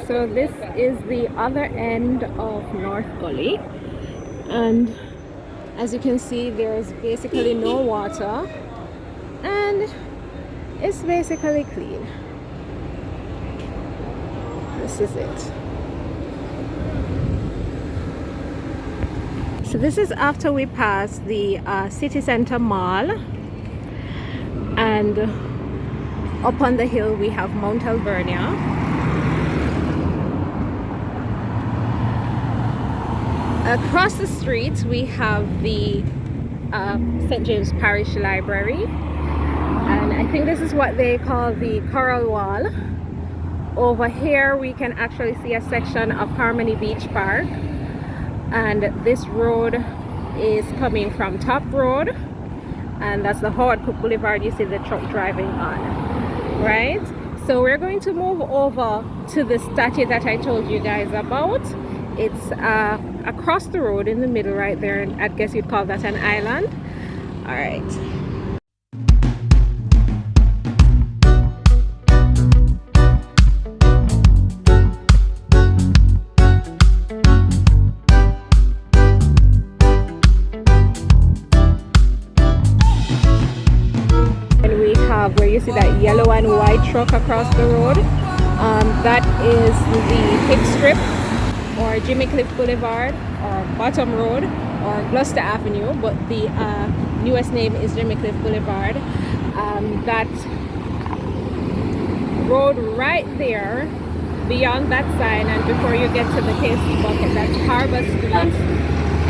So this is the other end of North Gully, and as you can see, there's basically no water and it's basically clean. This is it. So this is after we pass the city center mall, and up on the hill we have Mount Alvernia. Across the street we have the St. James Parish Library, and I think this is what they call the Coral Wall. Over here we can actually see a section of Harmony Beach Park, and this road is coming from Top Road, and that's the Howard Cook Boulevard you see the truck driving on, right? So we're going to move over to the statue that I told you guys about. It's across the road in the middle right there, and I guess you'd call that an island. All right. And we have where you see that yellow and white truck across the road. That is the Hip Strip, or Jimmy Cliff Boulevard, or Bottom Road, or Gloucester Avenue, but the newest name is Jimmy Cliff Boulevard. That road right there, beyond that sign, and before you get to the KFC bucket, that's Harbour Street,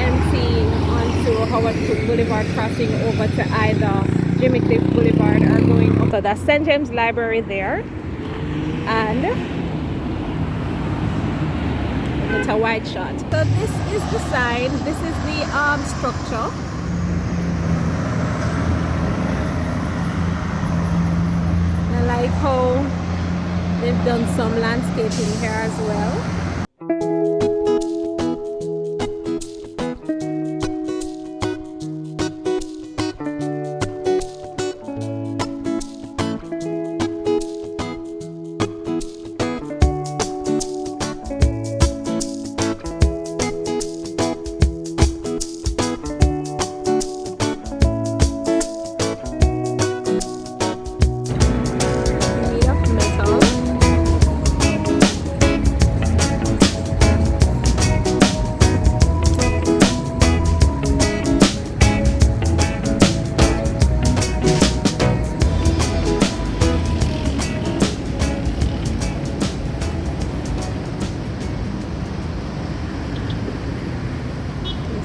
emptying onto Howard Cook Boulevard, crossing over to either Jimmy Cliff Boulevard or going up. So that's St. James Library there, and it's a wide shot. So this is the sign, this is the structure. I like how they've done some landscaping here as well.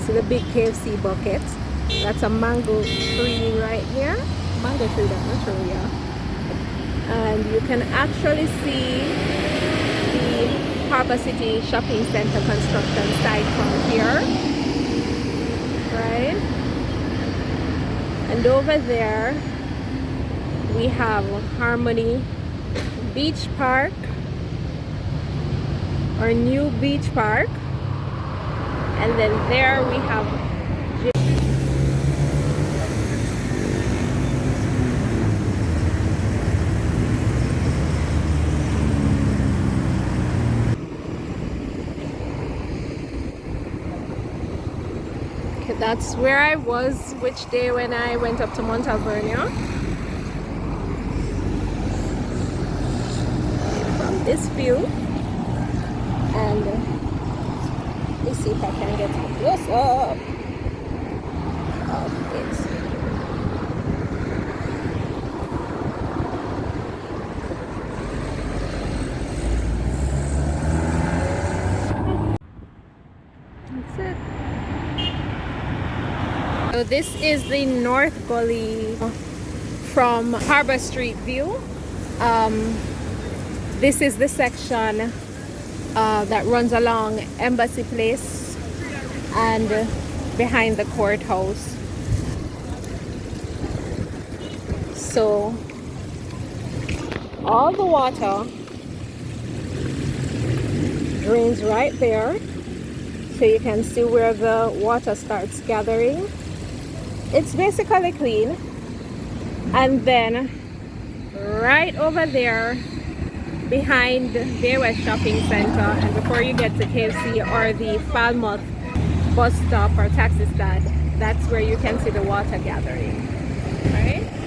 The big KFC bucket. That's a mango tree right here. Mango tree, that's not true, yeah. And you can actually see the Harbour City Shopping Center construction site from here, right? And over there we have Harmony Beach Park, or New Beach Park. And then there we have okay, that's where I was which day when I went up to Mount Alvernia. From this view, and let's see if I can get a close up of it. That's it. So this is the North Gully from Harbour Street view. This is the section that runs along Embassy Place and behind the courthouse. So all the water drains right there, so you can see where the water starts gathering. It's basically clean, and then right over there behind Bay West Shopping Center, and before you get to KFC or the Falmouth bus stop or taxi stand, that's where you can see the water gathering. All right.